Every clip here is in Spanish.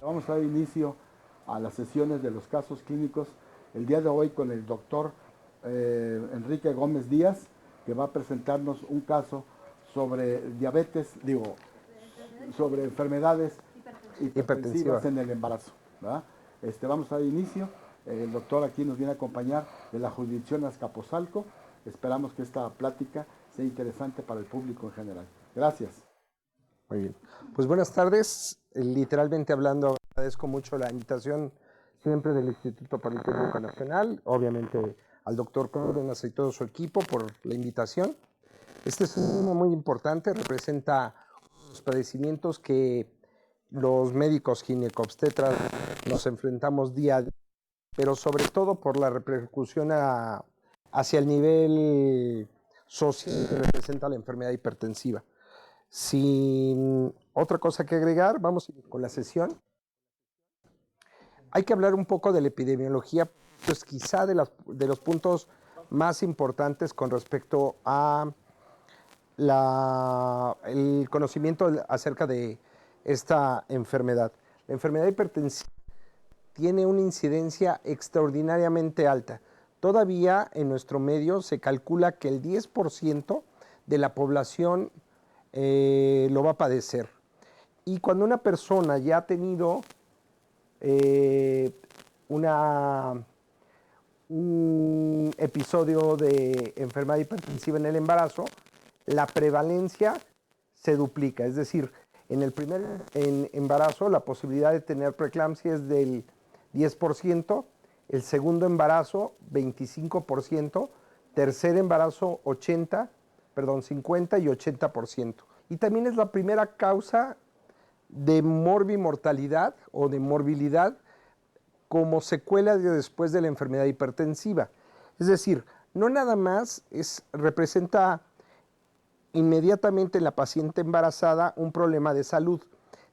Vamos a dar inicio a las sesiones de los casos clínicos el día de hoy con el doctor Enrique Gómez Díaz, que va a presentarnos un caso sobre diabetes, sobre enfermedades hipertensivas en el embarazo, ¿verdad? Vamos a dar inicio. El doctor aquí nos viene a acompañar de la jurisdicción Azcapotzalco. Esperamos que esta plática sea interesante para el público en general. Gracias. Muy bien. Pues buenas tardes. Literalmente hablando, agradezco mucho la invitación siempre del Instituto Politécnico Nacional, obviamente al doctor Cárdenas y todo su equipo por la invitación. Este es un tema muy importante, representa los padecimientos que los médicos ginecobstetras nos enfrentamos día a día, pero sobre todo por la repercusión hacia el nivel social que representa la enfermedad hipertensiva. Sin otra cosa que agregar, vamos con la sesión. Hay que hablar un poco de la epidemiología, pues quizá de los puntos más importantes con respecto a el conocimiento acerca de esta enfermedad. La enfermedad hipertensiva tiene una incidencia extraordinariamente alta. Todavía en nuestro medio se calcula que el 10% de la población lo va a padecer. Y cuando una persona ya ha tenido un episodio de enfermedad hipertensiva en el embarazo, la prevalencia se duplica. Es decir, en el primer embarazo la posibilidad de tener preeclampsia es del 10%, el segundo embarazo 25%, tercer embarazo 50 y 80%. Y también es la primera causa de morbimortalidad o de morbilidad como secuela después de la enfermedad hipertensiva. Es decir, no nada más representa inmediatamente en la paciente embarazada un problema de salud,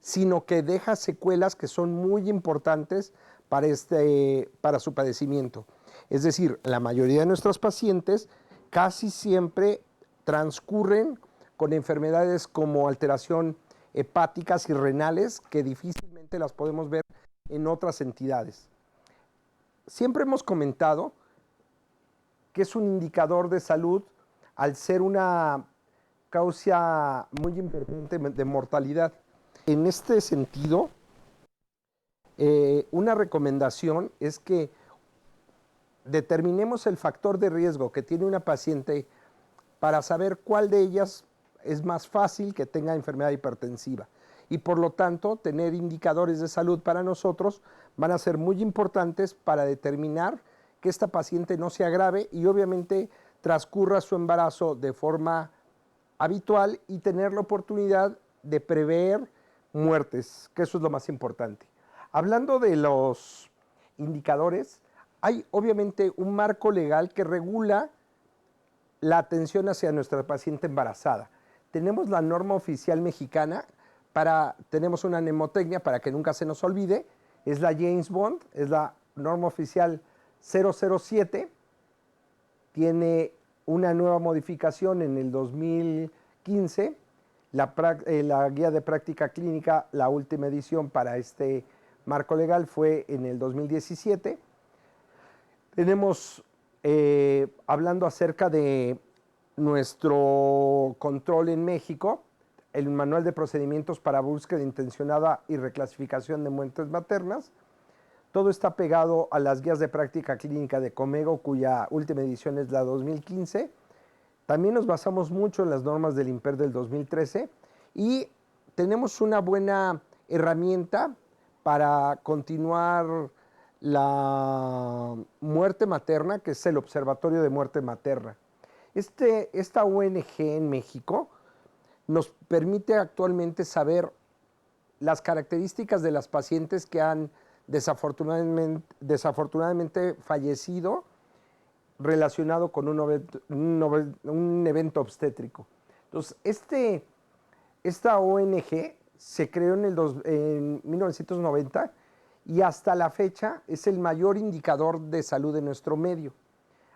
sino que deja secuelas que son muy importantes para su padecimiento. Es decir, la mayoría de nuestros pacientes casi siempre transcurren con enfermedades como alteración hepáticas y renales que difícilmente las podemos ver en otras entidades. Siempre hemos comentado que es un indicador de salud al ser una causa muy importante de mortalidad. En este sentido, una recomendación es que determinemos el factor de riesgo que tiene una paciente para saber cuál de ellas es más fácil que tenga enfermedad hipertensiva. Y por lo tanto, tener indicadores de salud para nosotros van a ser muy importantes para determinar que esta paciente no se agrave y obviamente transcurra su embarazo de forma habitual y tener la oportunidad de prever muertes, que eso es lo más importante. Hablando de los indicadores, hay obviamente un marco legal que regula la atención hacia nuestra paciente embarazada. Tenemos la norma oficial mexicana, tenemos una mnemotecnia para que nunca se nos olvide, es la James Bond, es la norma oficial 007, tiene una nueva modificación en el 2015, la guía de práctica clínica, la última edición para este marco legal fue en el 2017. Tenemos, hablando acerca de nuestro control en México, el Manual de Procedimientos para Búsqueda Intencionada y Reclasificación de Muertes Maternas. Todo está pegado a las guías de práctica clínica de Comego, cuya última edición es la 2015. También nos basamos mucho en las normas del INPER del 2013 y tenemos una buena herramienta para continuar la muerte materna, que es el Observatorio de Muerte Materna. Esta ONG en México nos permite actualmente saber las características de las pacientes que han desafortunadamente fallecido relacionado con un evento obstétrico. Entonces, esta ONG se creó en 1990 y hasta la fecha es el mayor indicador de salud de nuestro medio.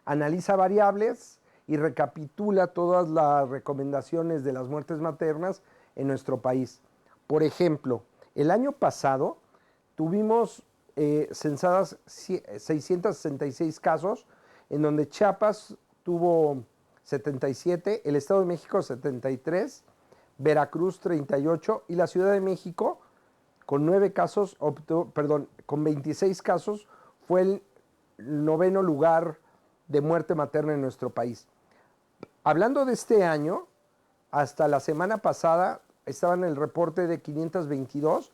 Analiza variables y recapitula todas las recomendaciones de las muertes maternas en nuestro país. Por ejemplo, el año pasado tuvimos censadas 666 casos, en donde Chiapas tuvo 77, el Estado de México 73, Veracruz 38 y la Ciudad de México con 26 casos fue el 9º lugar de muerte materna en nuestro país. Hablando de este año, hasta la semana pasada estaba en el reporte de 522,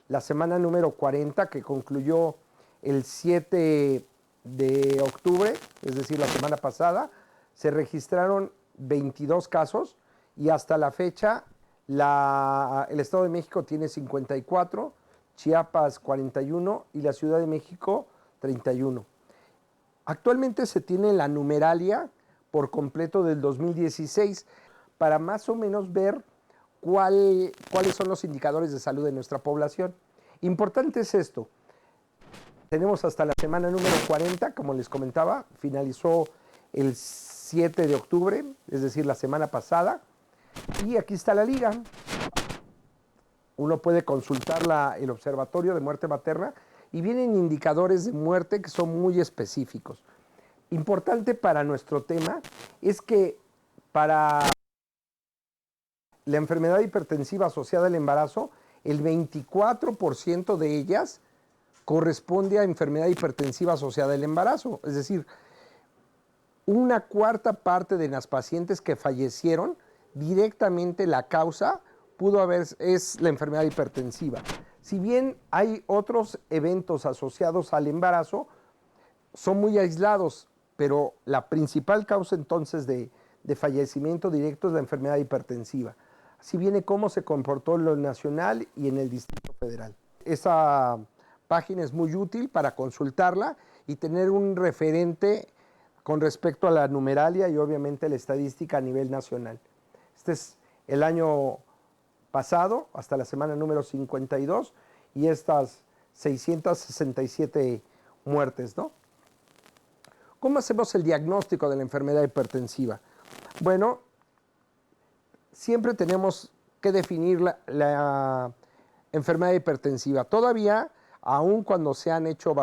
la semana número 40 que concluyó el 7 de octubre, es decir, la semana pasada, se registraron 22 casos y hasta la fecha el Estado de México tiene 54, Chiapas 41 y la Ciudad de México 31. Actualmente se tiene la numeralia por completo del 2016 para más o menos ver cuáles son los indicadores de salud de nuestra población. Importante es esto. Tenemos hasta la semana número 40, como les comentaba, finalizó el 7 de octubre, es decir, la semana pasada. Y aquí está la liga. Uno puede consultar el Observatorio de Muerte Materna y vienen indicadores de muerte que son muy específicos. Importante para nuestro tema es que para la enfermedad hipertensiva asociada al embarazo, el 24% de ellas corresponde a enfermedad hipertensiva asociada al embarazo. Es decir, una cuarta parte de las pacientes que fallecieron, directamente la causa es la enfermedad hipertensiva. Si bien hay otros eventos asociados al embarazo, son muy aislados, pero la principal causa entonces de fallecimiento directo es la enfermedad hipertensiva. Así viene cómo se comportó en lo nacional y en el Distrito Federal. Esa página es muy útil para consultarla y tener un referente con respecto a la numeralia y obviamente la estadística a nivel nacional. Este es el año pasado, hasta la semana número 52, y estas 667 muertes, ¿no? ¿Cómo hacemos el diagnóstico de la enfermedad hipertensiva? Bueno, siempre tenemos que definir la enfermedad hipertensiva. Todavía, aun cuando se han hecho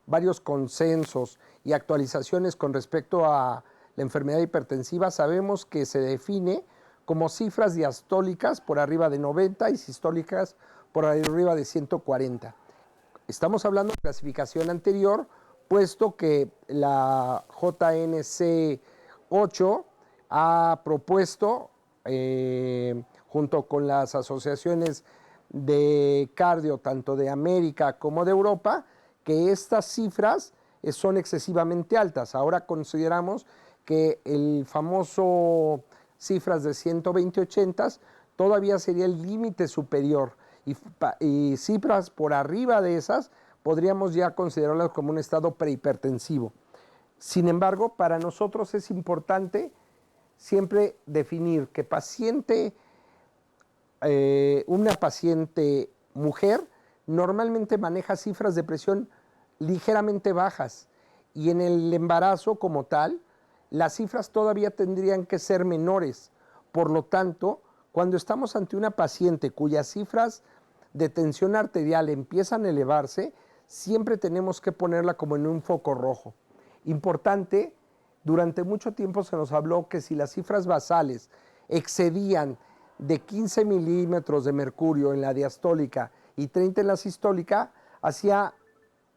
varios consensos y actualizaciones con respecto a la enfermedad hipertensiva, sabemos que se define como cifras diastólicas por arriba de 90 y sistólicas por arriba de 140. Estamos hablando de clasificación anterior, puesto que la JNC 8 ha propuesto, junto con las asociaciones de cardio, tanto de América como de Europa, que estas cifras son excesivamente altas. Ahora consideramos que el famoso cifras de 120/80 todavía sería el límite superior y cifras por arriba de esas podríamos ya considerarlas como un estado prehipertensivo. Sin embargo, para nosotros es importante siempre definir que una paciente mujer normalmente maneja cifras de presión ligeramente bajas y en el embarazo como tal, las cifras todavía tendrían que ser menores. Por lo tanto, cuando estamos ante una paciente cuyas cifras de tensión arterial empiezan a elevarse, siempre tenemos que ponerla como en un foco rojo. Importante, durante mucho tiempo se nos habló que si las cifras basales excedían de 15 milímetros de mercurio en la diastólica y 30 en la sistólica, hacía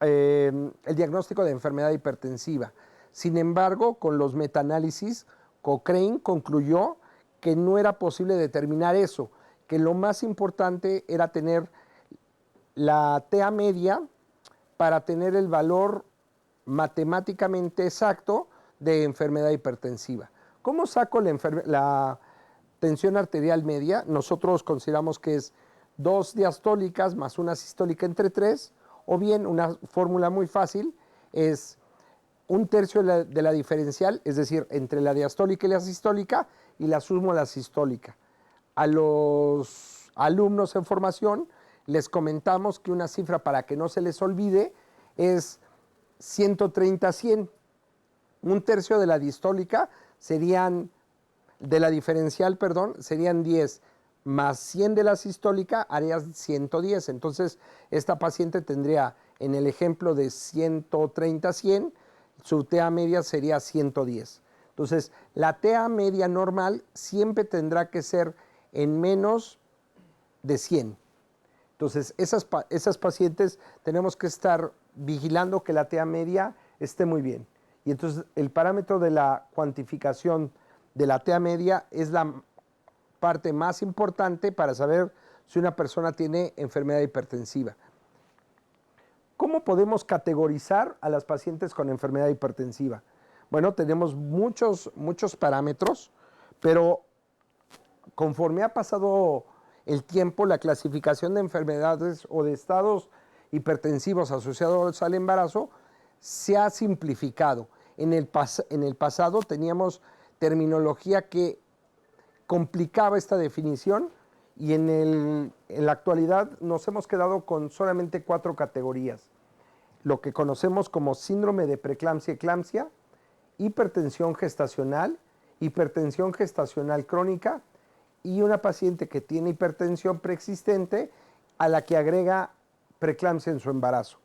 el diagnóstico de enfermedad hipertensiva. Sin embargo, con los metaanálisis, Cochrane concluyó que no era posible determinar eso, que lo más importante era tener la TA media para tener el valor matemáticamente exacto de enfermedad hipertensiva. ¿Cómo saco la tensión arterial media? Nosotros consideramos que es 2 diastólicas más una sistólica entre 3, o bien una fórmula muy fácil es 1/3 de la diferencial, es decir, entre la diastólica y la sistólica, y la sumo a la sistólica. A los alumnos en formación les comentamos que una cifra para que no se les olvide es 130/100. 1/3 de la distólica de la diferencial, serían 10. más 100 de la sistólica, harías 110. Entonces, esta paciente tendría, en el ejemplo de 130-100, su TA media sería 110. Entonces, la TA media normal siempre tendrá que ser en menos de 100. Entonces, esas pacientes tenemos que estar vigilando que la TA media esté muy bien. Y entonces, el parámetro de la cuantificación de la TA media es la parte más importante para saber si una persona tiene enfermedad hipertensiva. ¿Cómo podemos categorizar a las pacientes con enfermedad hipertensiva? Bueno, tenemos muchos parámetros, pero conforme ha pasado el tiempo, la clasificación de enfermedades o de estados hipertensivos asociados al embarazo se ha simplificado. En el pasado teníamos terminología que complicaba esta definición y en la actualidad nos hemos quedado con solamente 4 categorías. Lo que conocemos como síndrome de preeclampsia-eclampsia, hipertensión gestacional crónica y una paciente que tiene hipertensión preexistente a la que agrega preeclampsia en su embarazo.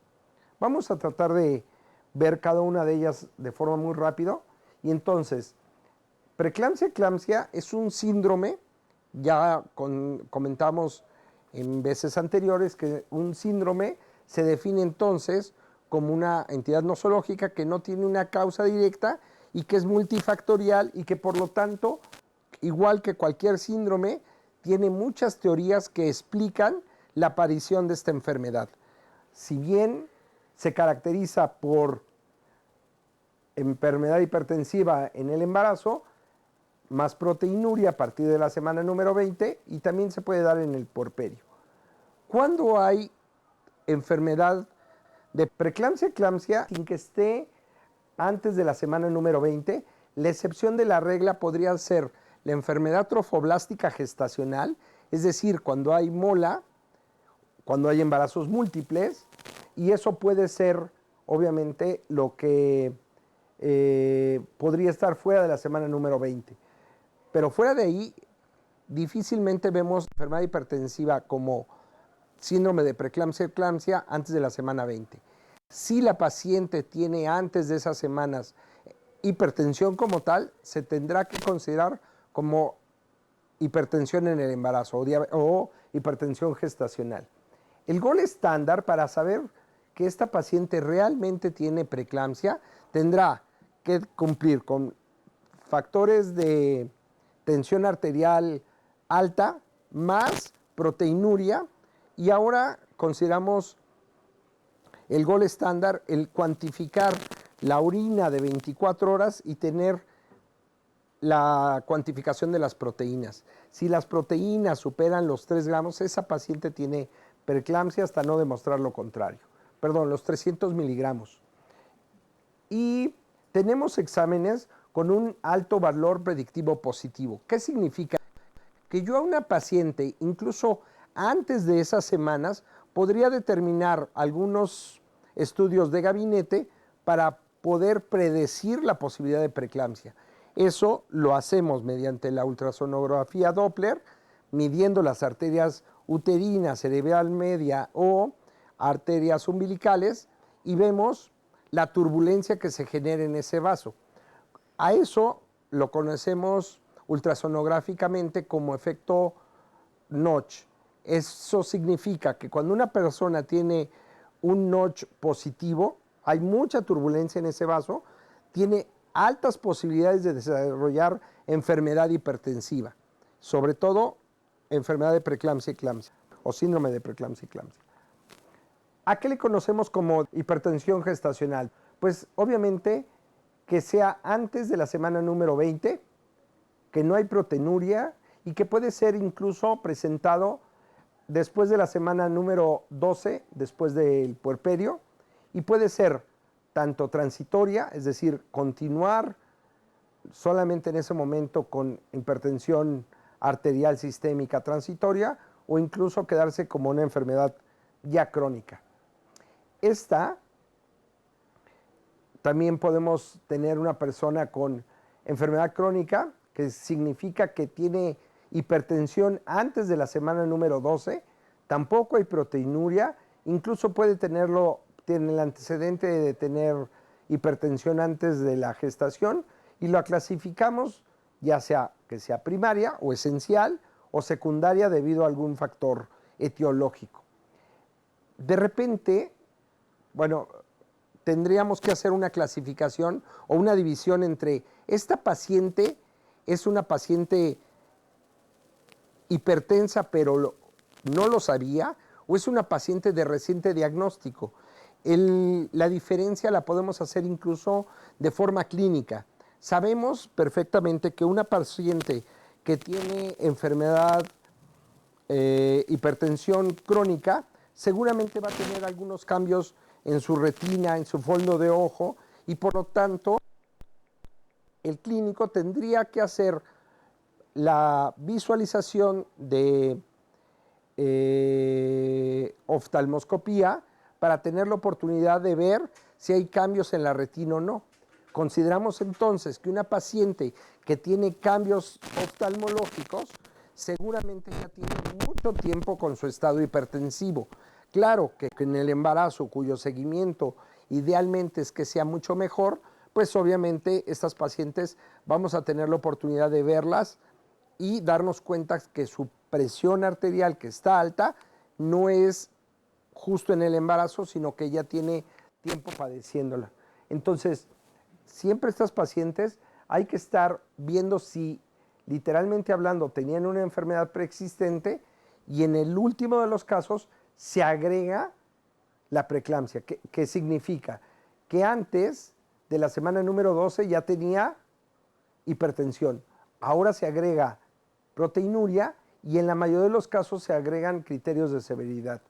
Vamos a tratar de ver cada una de ellas de forma muy rápido. Y entonces, preeclampsia-eclampsia es un síndrome, ya comentamos en veces anteriores que un síndrome se define entonces como una entidad nosológica que no tiene una causa directa y que es multifactorial y que por lo tanto, igual que cualquier síndrome, tiene muchas teorías que explican la aparición de esta enfermedad. Si bien se caracteriza por enfermedad hipertensiva en el embarazo, más proteinuria a partir de la semana número 20 y también se puede dar en el puerperio. ¿Cuándo hay enfermedad de preeclampsia-eclampsia sin que esté antes de la semana número 20? La excepción de la regla podría ser la enfermedad trofoblástica gestacional, es decir, cuando hay mola, cuando hay embarazos múltiples, y eso puede ser obviamente lo que podría estar fuera de la semana número 20. Pero fuera de ahí, difícilmente vemos enfermedad hipertensiva como síndrome de preeclampsia-eclampsia antes de la semana 20. Si la paciente tiene antes de esas semanas hipertensión como tal, se tendrá que considerar como hipertensión en el embarazo o hipertensión gestacional. El gol estándar para saber que esta paciente realmente tiene preeclampsia tendrá que cumplir con factores de tensión arterial alta más proteinuria, y ahora consideramos el gol estándar, el cuantificar la orina de 24 horas y tener la cuantificación de las proteínas. Si las proteínas superan los 3 gramos, esa paciente tiene preeclampsia hasta no demostrar lo contrario. Perdón, los 300 miligramos. Y tenemos exámenes con un alto valor predictivo positivo. ¿Qué significa? Que yo a una paciente, incluso antes de esas semanas, podría determinar algunos estudios de gabinete para poder predecir la posibilidad de preeclampsia. Eso lo hacemos mediante la ultrasonografía Doppler, midiendo las arterias uterinas, cerebral media o arterias umbilicales, y vemos la turbulencia que se genera en ese vaso. A eso lo conocemos ultrasonográficamente como efecto Notch. Eso significa que cuando una persona tiene un Notch positivo, hay mucha turbulencia en ese vaso, tiene altas posibilidades de desarrollar enfermedad hipertensiva, sobre todo enfermedad de preeclampsia-eclampsia o síndrome de preeclampsia-eclampsia. ¿A qué le conocemos como hipertensión gestacional? Pues obviamente que sea antes de la semana número 20, que no hay proteinuria y que puede ser incluso presentado después de la semana número 12, después del puerperio, y puede ser tanto transitoria, es decir, continuar solamente en ese momento con hipertensión arterial sistémica transitoria, o incluso quedarse como una enfermedad ya crónica. Esta también podemos tener una persona con enfermedad crónica, que significa que tiene hipertensión antes de la semana número 12, tampoco hay proteinuria, incluso tiene el antecedente de tener hipertensión antes de la gestación y la clasificamos ya sea que sea primaria o esencial o secundaria debido a algún factor etiológico. De repente, bueno, tendríamos que hacer una clasificación o una división entre esta paciente es una paciente hipertensa pero no lo sabía o es una paciente de reciente diagnóstico. La diferencia la podemos hacer incluso de forma clínica. Sabemos perfectamente que una paciente que tiene enfermedad, hipertensión crónica, seguramente va a tener algunos cambios en su retina, en su fondo de ojo, y por lo tanto el clínico tendría que hacer la visualización de oftalmoscopía para tener la oportunidad de ver si hay cambios en la retina o no. Consideramos entonces que una paciente que tiene cambios oftalmológicos seguramente ya tiene mucho tiempo con su estado hipertensivo. Claro que en el embarazo, cuyo seguimiento idealmente es que sea mucho mejor, pues obviamente estas pacientes vamos a tener la oportunidad de verlas y darnos cuenta que su presión arterial, que está alta, no es justo en el embarazo, sino que ya tiene tiempo padeciéndola. Entonces, siempre estas pacientes hay que estar viendo si, literalmente hablando, tenían una enfermedad preexistente y en el último de los casos se agrega la preeclampsia. ¿Qué significa? Que antes de la semana número 12 ya tenía hipertensión. Ahora se agrega proteinuria y en la mayoría de los casos se agregan criterios de severidad.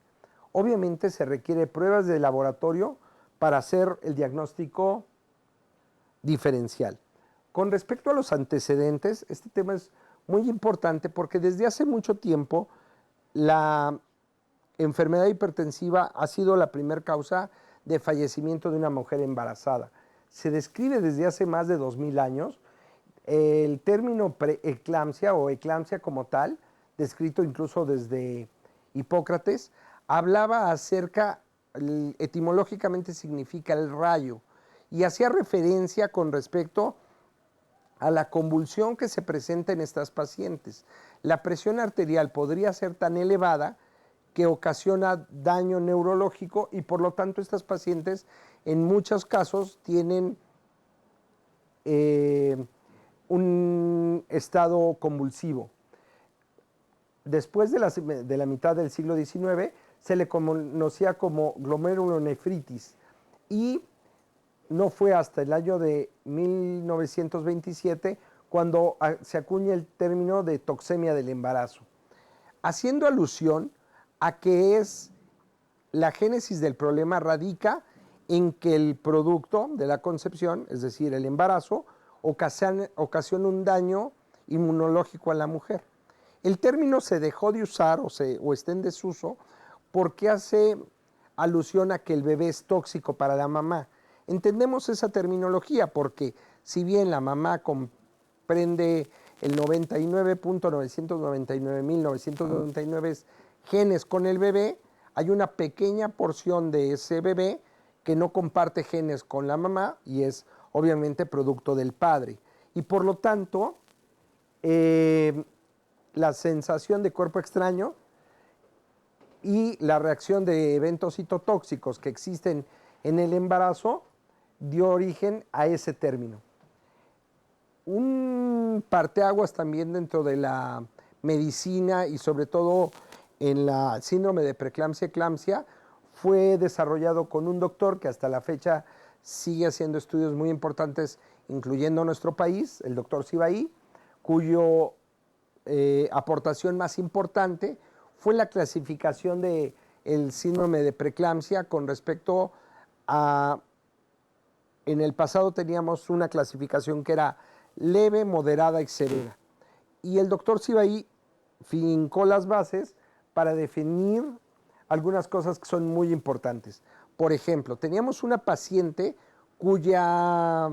Obviamente se requiere pruebas de laboratorio para hacer el diagnóstico diferencial. Con respecto a los antecedentes, este tema es muy importante porque desde hace mucho tiempo la enfermedad hipertensiva ha sido la primera causa de fallecimiento de una mujer embarazada. Se describe desde hace más de 2000 años. El término preeclampsia o eclampsia como tal, descrito incluso desde Hipócrates, hablaba acerca, etimológicamente significa el rayo, y hacía referencia con respecto a la convulsión que se presenta en estas pacientes. La presión arterial podría ser tan elevada que ocasiona daño neurológico y por lo tanto estas pacientes en muchos casos tienen un estado convulsivo. Después de la mitad del siglo XIX se le conocía como glomerulonefritis y no fue hasta el año de 1927 cuando se acuña el término de toxemia del embarazo, haciendo alusión a que es la génesis del problema radica en que el producto de la concepción, es decir, el embarazo, ocasiona un daño inmunológico a la mujer. El término se dejó de usar o está en desuso porque hace alusión a que el bebé es tóxico para la mamá. Entendemos esa terminología porque si bien la mamá comprende el 99.999.999 genes con el bebé, hay una pequeña porción de ese bebé que no comparte genes con la mamá y es obviamente producto del padre. Y por lo tanto, la sensación de cuerpo extraño y la reacción de eventos citotóxicos que existen en el embarazo dio origen a ese término. Un parteaguas también dentro de la medicina y sobre todo en la síndrome de preeclampsia-eclampsia fue desarrollado con un doctor que hasta la fecha sigue haciendo estudios muy importantes, incluyendo nuestro país, el doctor Cibaí, cuyo aportación más importante fue la clasificación del síndrome de preeclampsia con respecto a, en el pasado teníamos una clasificación que era leve, moderada y severa. Y el doctor Cibaí fincó las bases para definir algunas cosas que son muy importantes. Por ejemplo, teníamos una paciente cuya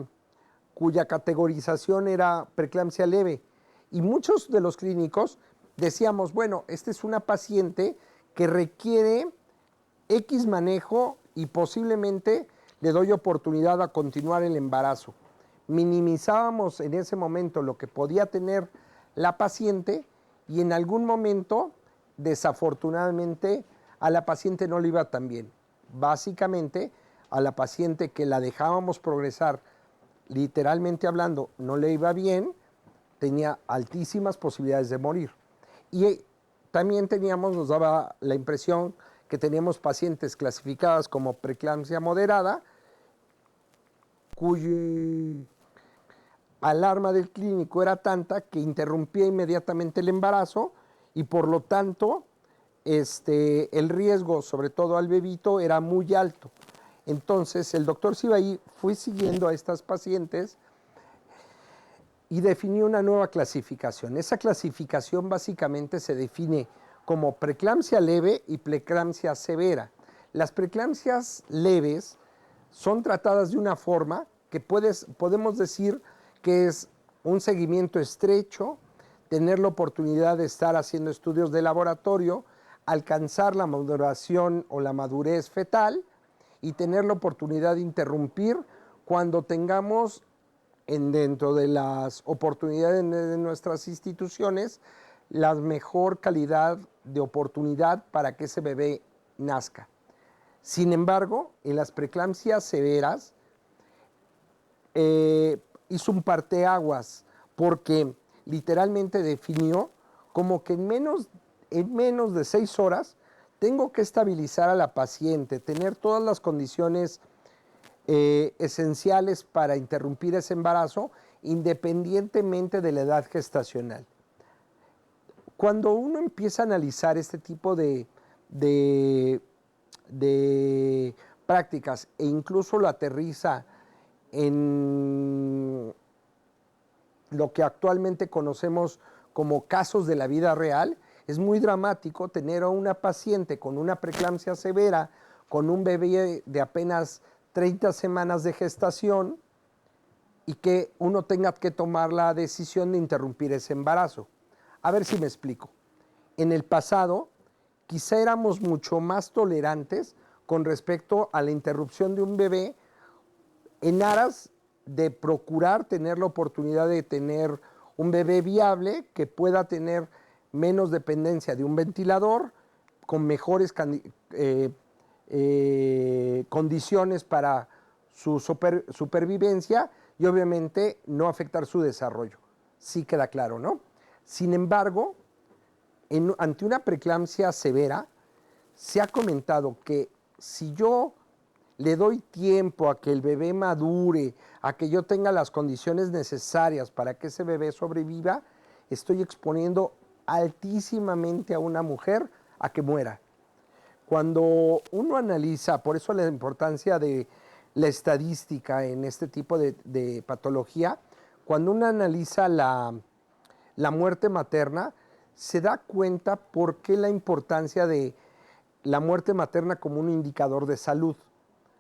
categorización era preeclampsia leve Y muchos de los clínicos decíamos, bueno, esta es una paciente que requiere X manejo y posiblemente le doy oportunidad a continuar el embarazo. Minimizábamos en ese momento lo que podía tener la paciente y en algún momento, desafortunadamente, a la paciente no le iba tan bien. Básicamente, a la paciente que la dejábamos progresar, literalmente hablando, no le iba bien, tenía altísimas posibilidades de morir. Y también nos daba la impresión que teníamos pacientes clasificadas como preeclampsia moderada, cuya alarma del clínico era tanta que interrumpía inmediatamente el embarazo y por lo tanto el riesgo, sobre todo al bebito, era muy alto. Entonces el doctor Sibaí fue siguiendo a estas pacientes y definió una nueva clasificación. Esa clasificación básicamente se define como preeclampsia leve y preeclampsia severa. Las preeclampsias leves son tratadas de una forma que podemos decir que es un seguimiento estrecho, tener la oportunidad de estar haciendo estudios de laboratorio, alcanzar la maduración o la madurez fetal y tener la oportunidad de interrumpir cuando tengamos dentro de las oportunidades de nuestras instituciones la mejor calidad de oportunidad para que ese bebé nazca. Sin embargo, en las preeclampsias severas hizo un parteaguas porque literalmente definió como que en menos de 6 horas tengo que estabilizar a la paciente, tener todas las condiciones esenciales para interrumpir ese embarazo independientemente de la edad gestacional. Cuando uno empieza a analizar este tipo de prácticas e incluso lo aterriza en lo que actualmente conocemos como casos de la vida real, es muy dramático tener a una paciente con una preeclampsia severa, con un bebé de apenas 30 semanas de gestación y que uno tenga que tomar la decisión de interrumpir ese embarazo. A ver si me explico. En el pasado, quizá éramos mucho más tolerantes con respecto a la interrupción de un bebé en aras de procurar tener la oportunidad de tener un bebé viable que pueda tener menos dependencia de un ventilador, con mejores condiciones para su supervivencia y obviamente no afectar su desarrollo. Sí queda claro, ¿no? Sin embargo, ante una preeclampsia severa, se ha comentado que si yo le doy tiempo a que el bebé madure, a que yo tenga las condiciones necesarias para que ese bebé sobreviva, estoy exponiendo altísimamente a una mujer a que muera. Cuando uno analiza, por eso la importancia de la estadística en este tipo de patología, cuando uno analiza la muerte materna, se da cuenta por qué la importancia de la muerte materna como un indicador de salud.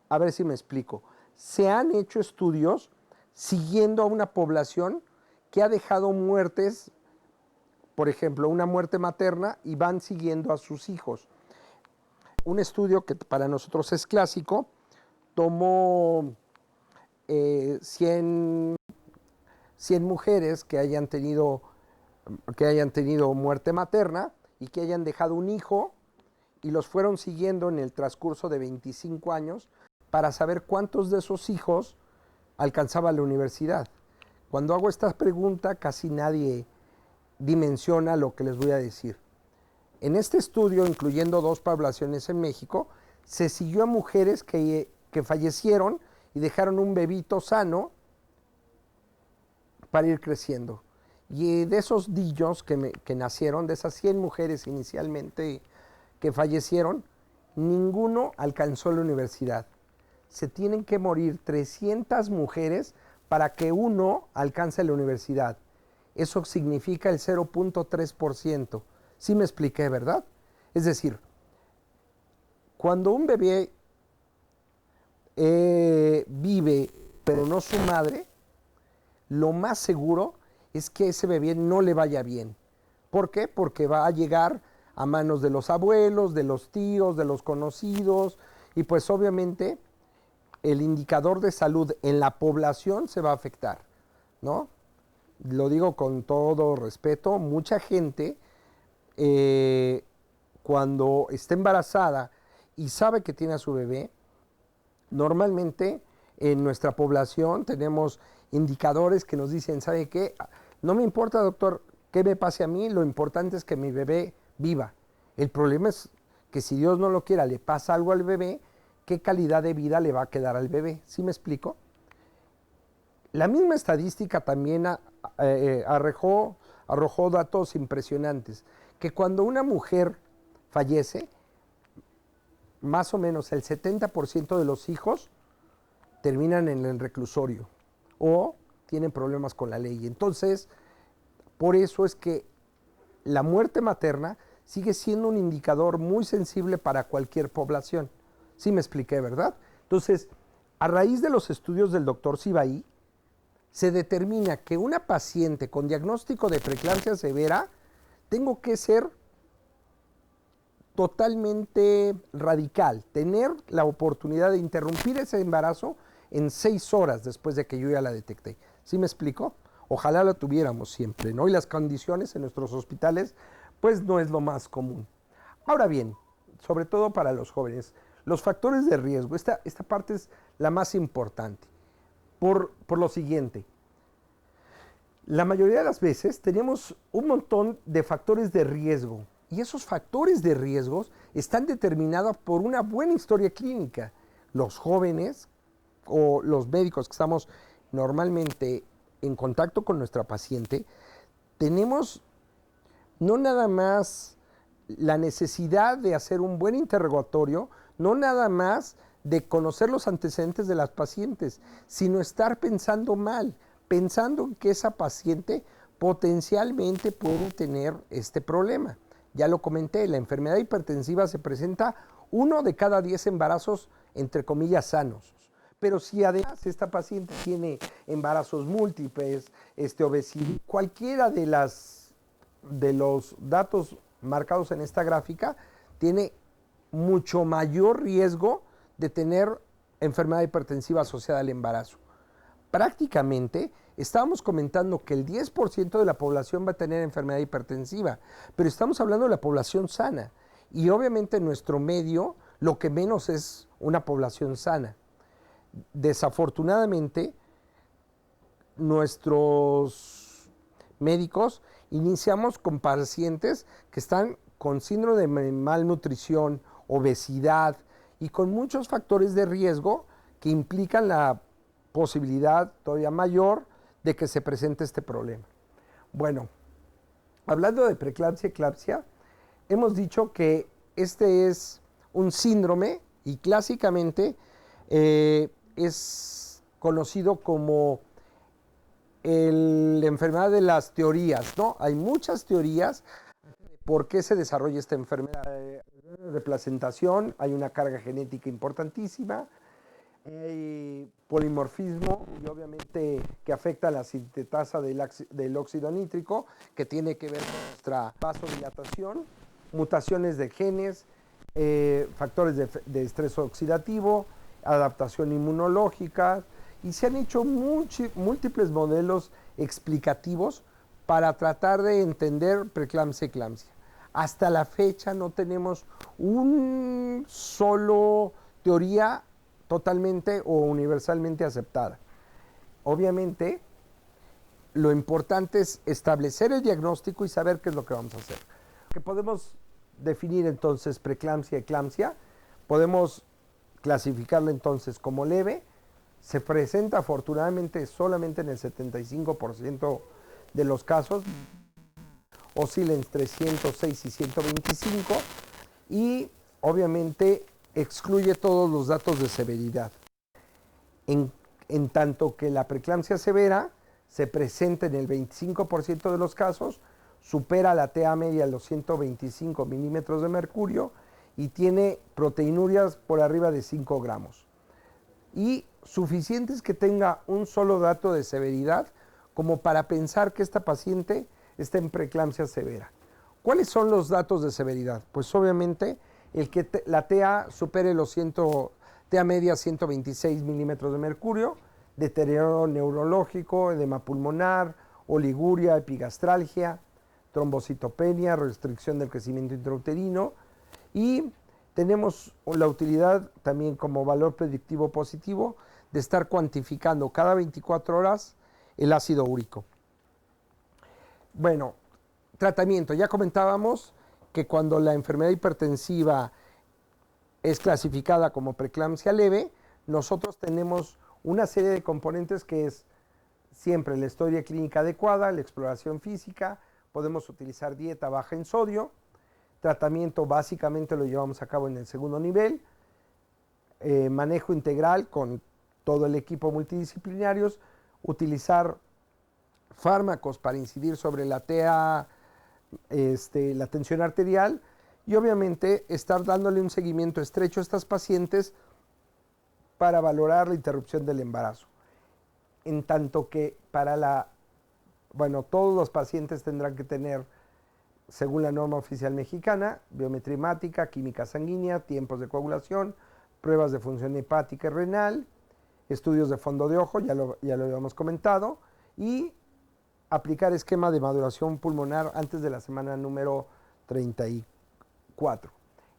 A ver si me explico. Se han hecho estudios siguiendo a una población que ha dejado muertes, por ejemplo, una muerte materna, y van siguiendo a sus hijos. Un estudio que para nosotros es clásico, tomó 100 mujeres que hayan tenido muerte materna y que hayan dejado un hijo y los fueron siguiendo en el transcurso de 25 años para saber cuántos de esos hijos alcanzaban la universidad. Cuando hago esta pregunta, casi nadie dimensiona lo que les voy a decir. En este estudio, incluyendo 2 poblaciones en México, se siguió a mujeres que fallecieron y dejaron un bebito sano para ir creciendo. Y de esos niños que nacieron, de esas 100 mujeres inicialmente que fallecieron, ninguno alcanzó la universidad. Se tienen que morir 300 mujeres para que uno alcance la universidad. Eso significa el 0.3%. Sí me expliqué, ¿verdad? Es decir, cuando un bebé vive, pero no su madre, lo más seguro es que ese bebé no le vaya bien. ¿Por qué? Porque va a llegar a manos de los abuelos, de los tíos, de los conocidos, y pues obviamente el indicador de salud en la población se va a afectar, ¿no? Lo digo con todo respeto, mucha gente cuando está embarazada y sabe que tiene a su bebé, normalmente en nuestra población tenemos indicadores que nos dicen, ¿sabe qué? No me importa, doctor, qué me pase a mí, lo importante es que mi bebé viva. El problema es que si Dios no lo quiera, le pasa algo al bebé, ¿qué calidad de vida le va a quedar al bebé? ¿Sí me explico? La misma estadística también arrojó datos impresionantes, que cuando una mujer fallece, más o menos el 70% de los hijos terminan en el reclusorio o tienen problemas con la ley. Entonces, por eso es que la muerte materna sigue siendo un indicador muy sensible para cualquier población. Sí me expliqué, ¿verdad? Entonces, a raíz de los estudios del doctor Cibaí, se determina que una paciente con diagnóstico de preeclampsia severa tengo que ser totalmente radical, tener la oportunidad de interrumpir ese embarazo en 6 horas después de que yo ya la detecté. ¿Sí me explico? Ojalá la tuviéramos siempre, ¿no? Y las condiciones en nuestros hospitales, pues no es lo más común. Ahora bien, sobre todo para los jóvenes, los factores de riesgo, esta parte es la más importante. Por lo siguiente, la mayoría de las veces tenemos un montón de factores de riesgo y esos factores de riesgo están determinados por una buena historia clínica. Los jóvenes o los médicos que estamos normalmente en contacto con nuestra paciente, tenemos no nada más la necesidad de hacer un buen interrogatorio, no nada más de conocer los antecedentes de las pacientes, sino estar pensando mal, pensando que esa paciente potencialmente puede tener este problema. Ya lo comenté, la enfermedad hipertensiva se presenta 1 de cada 10 embarazos, entre comillas, sanos. Pero si además esta paciente tiene embarazos múltiples, obesidad, cualquiera de los datos marcados en esta gráfica tiene mucho mayor riesgo de tener enfermedad hipertensiva asociada al embarazo. Prácticamente estábamos comentando que el 10% de la población va a tener enfermedad hipertensiva, pero estamos hablando de la población sana y obviamente en nuestro medio lo que menos es una población sana. Desafortunadamente, nuestros médicos iniciamos con pacientes que están con síndrome de malnutrición, obesidad y con muchos factores de riesgo que implican la posibilidad todavía mayor de que se presente este problema. Bueno, hablando de preeclampsia y eclampsia, hemos dicho que este es un síndrome y clásicamente es conocido como la enfermedad de las teorías, ¿no? Hay muchas teorías de por qué se desarrolla esta enfermedad de placentación, hay una carga genética importantísima, hay polimorfismo y obviamente que afecta a la sintetasa del óxido nítrico, que tiene que ver con nuestra vasodilatación, mutaciones de genes, factores de estrés oxidativo, adaptación inmunológica, y se han hecho múltiples modelos explicativos para tratar de entender preeclampsia y eclampsia. Hasta la fecha no tenemos un solo teoría totalmente o universalmente aceptada. Obviamente, lo importante es establecer el diagnóstico y saber qué es lo que vamos a hacer. Que podemos definir entonces preeclampsia y eclampsia, podemos clasificarla entonces como leve, se presenta afortunadamente solamente en el 75% de los casos, oscila entre 106 y 125 y obviamente excluye todos los datos de severidad. En tanto que la preeclampsia severa se presenta en el 25% de los casos, supera la TA media de los 125 milímetros de mercurio y tiene proteinurias por arriba de 5 gramos. Y suficiente es que tenga un solo dato de severidad como para pensar que esta paciente está en preeclampsia severa. ¿Cuáles son los datos de severidad? Pues obviamente el que la TA supere los TA media 126 milímetros de mercurio, deterioro neurológico, edema pulmonar, oliguria, epigastralgia, trombocitopenia, restricción del crecimiento intrauterino, y tenemos la utilidad también como valor predictivo positivo de estar cuantificando cada 24 horas el ácido úrico. Bueno, tratamiento. Ya comentábamos que cuando la enfermedad hipertensiva es clasificada como preeclampsia leve, nosotros tenemos una serie de componentes que es siempre la historia clínica adecuada, la exploración física, podemos utilizar dieta baja en sodio, tratamiento básicamente lo llevamos a cabo en el segundo nivel, manejo integral con todo el equipo multidisciplinarios, utilizar fármacos para incidir sobre la TA, la tensión arterial, y obviamente estar dándole un seguimiento estrecho a estas pacientes para valorar la interrupción del embarazo. En tanto que todos los pacientes tendrán que tener, según la norma oficial mexicana, biometría hemática, química sanguínea, tiempos de coagulación, pruebas de función hepática y renal, estudios de fondo de ojo, ya lo habíamos comentado, y aplicar esquema de maduración pulmonar antes de la semana número 34.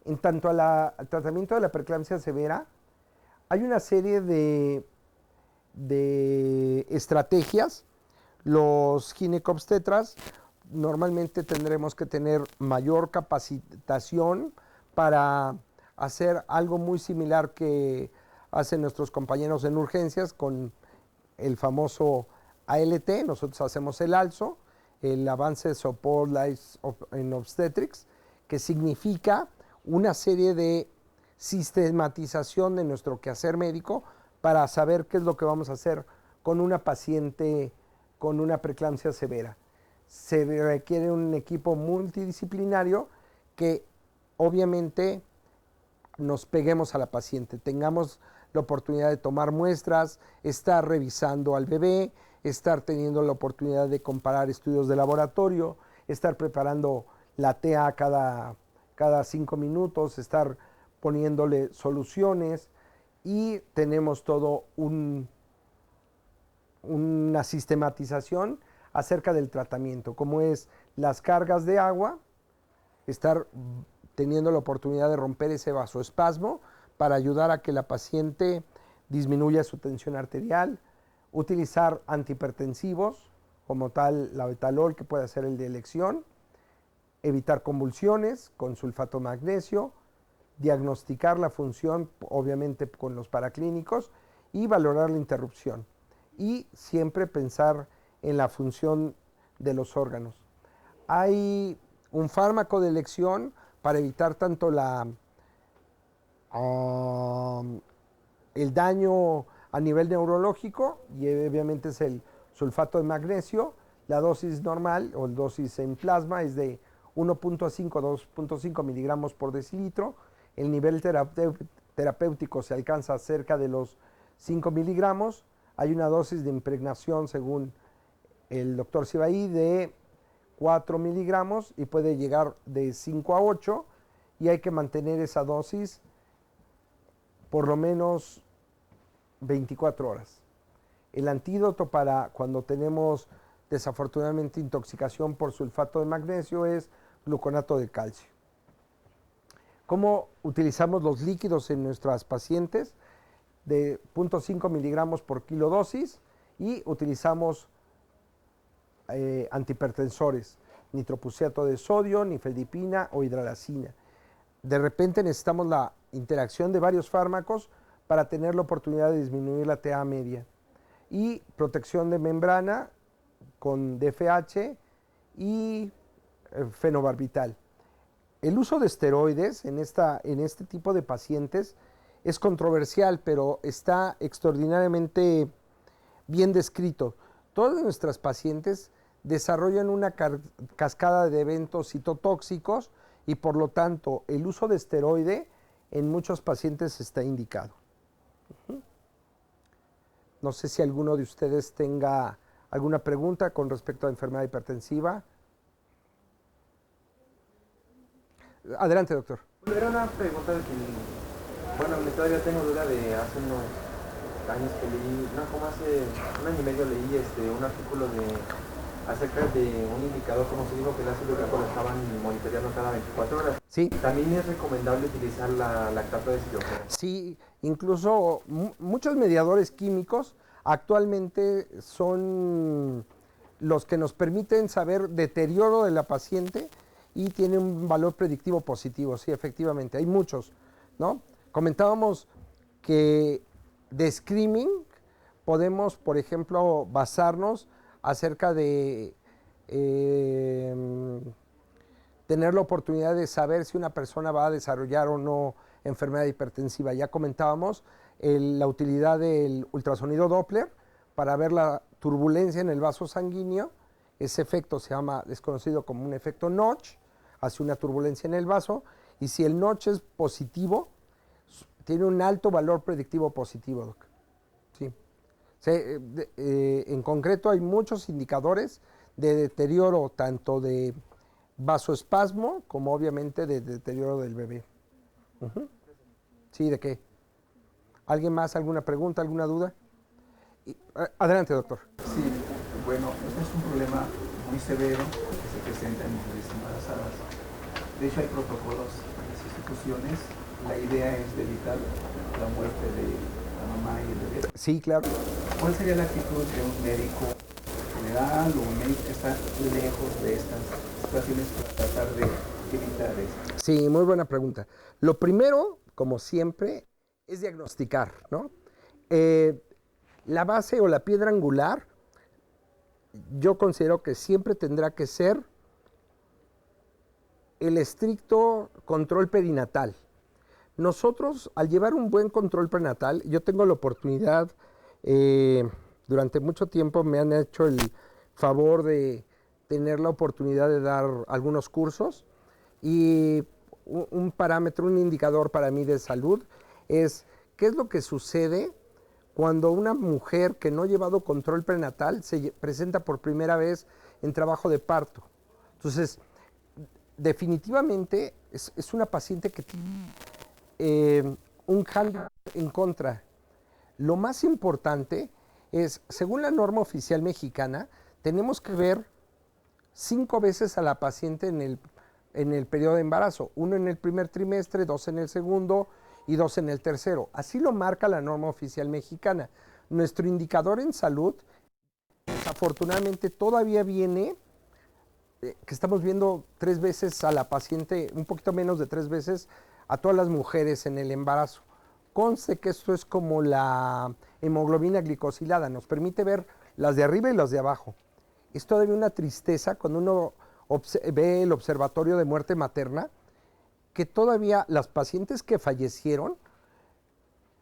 En tanto al tratamiento de la preeclampsia severa, hay una serie de estrategias. Los ginecobstetras normalmente tendremos que tener mayor capacitación para hacer algo muy similar que hacen nuestros compañeros en urgencias con el famoso ALT. Nosotros hacemos el ALSO, el Advanced Support Life in Obstetrics, que significa una serie de sistematización de nuestro quehacer médico para saber qué es lo que vamos a hacer con una paciente con una preeclampsia severa. Se requiere un equipo multidisciplinario que obviamente nos peguemos a la paciente, tengamos la oportunidad de tomar muestras, estar revisando al bebé, estar teniendo la oportunidad de comparar estudios de laboratorio, estar preparando la TA cada 5 minutos, estar poniéndole soluciones, y tenemos todo una sistematización acerca del tratamiento, como es las cargas de agua, estar teniendo la oportunidad de romper ese vasoespasmo para ayudar a que la paciente disminuya su tensión arterial, utilizar antihipertensivos como tal la betalol, que puede ser el de elección, evitar convulsiones con sulfato de magnesio, diagnosticar la función obviamente con los paraclínicos y valorar la interrupción, y siempre pensar en la función de los órganos. Hay un fármaco de elección para evitar tanto el daño a nivel neurológico, y obviamente es el sulfato de magnesio. La dosis normal o dosis en plasma es de 1.5 a 2.5 miligramos por decilitro. El nivel terapéutico se alcanza cerca de los 5 miligramos. Hay una dosis de impregnación, según el doctor Sibaí, de 4 miligramos y puede llegar de 5 a 8, y hay que mantener esa dosis por lo menos 24 horas. El antídoto para cuando tenemos desafortunadamente intoxicación por sulfato de magnesio es gluconato de calcio. ¿Cómo utilizamos los líquidos en nuestras pacientes? De 0.5 miligramos por kilodosis, y utilizamos antihipertensores, nitroprusiato de sodio, nifedipina o hidralazina. De repente necesitamos la interacción de varios fármacos para tener la oportunidad de disminuir la TA media. Y protección de membrana con DFH y fenobarbital. El uso de esteroides en este tipo de pacientes es controversial, pero está extraordinariamente bien descrito. Todas nuestras pacientes desarrollan una cascada de eventos citotóxicos, y por lo tanto el uso de esteroide en muchos pacientes está indicado. No sé si alguno de ustedes tenga ¿Alguna pregunta con respecto a enfermedad hipertensiva? Adelante, doctor. Era una pregunta de que, bueno, todavía tengo duda de hace unos años que leí, no, como hace un año y medio leí un artículo acerca de un indicador, como se dijo, que el ácido urico lo estaban monitoreando cada 24 horas. Sí. ¿También es recomendable utilizar la lactato de siloxano? Sí, incluso muchos mediadores químicos actualmente son los que nos permiten saber deterioro de la paciente y tiene un valor predictivo positivo, sí, efectivamente, hay muchos, ¿no? Comentábamos que de screening podemos, por ejemplo, basarnos acerca de tener la oportunidad de saber si una persona va a desarrollar o no enfermedad hipertensiva. Ya comentábamos la utilidad del ultrasonido Doppler para ver la turbulencia en el vaso sanguíneo. Ese efecto es conocido como un efecto Notch, hace una turbulencia en el vaso, y si el Notch es positivo, tiene un alto valor predictivo positivo, doc. Sí. En concreto hay muchos indicadores de deterioro tanto de vasoespasmo como obviamente de deterioro del bebé. Sí, ¿de qué? ¿Alguien más? ¿Alguna pregunta? ¿Alguna duda? Adelante, doctor. Sí, bueno, este es un problema muy severo que se presenta en mujeres embarazadas. De hecho, hay protocolos en las instituciones. La idea es de evitar la muerte de la mamá y el bebé. Sí, claro. ¿Cuál sería la actitud de un médico general o un médico que está lejos de estas situaciones para tratar de evitar esto? Sí, muy buena pregunta. Lo primero, como siempre, es diagnosticar, ¿no? La base o la piedra angular, yo considero que siempre tendrá que ser el estricto control perinatal. Nosotros, al llevar un buen control prenatal, yo tengo la oportunidad, durante mucho tiempo me han hecho el favor de tener la oportunidad de dar algunos cursos, y un parámetro, un indicador para mí de salud es qué es lo que sucede cuando una mujer que no ha llevado control prenatal se presenta por primera vez en trabajo de parto. Entonces, definitivamente es una paciente que tiene un handicap en contra. Lo más importante es, según la norma oficial mexicana, tenemos que ver 5 veces a la paciente en el periodo de embarazo, 1 en el primer trimestre, 2 en el segundo y 2 en el tercero. Así lo marca la norma oficial mexicana. Nuestro indicador en salud, desafortunadamente, todavía viene, que estamos viendo 3 veces a la paciente, un poquito menos de 3 veces a todas las mujeres en el embarazo. Conste que esto es como la hemoglobina glicosilada, nos permite ver las de arriba y las de abajo. Es todavía una tristeza cuando uno ve el observatorio de muerte materna, que todavía las pacientes que fallecieron,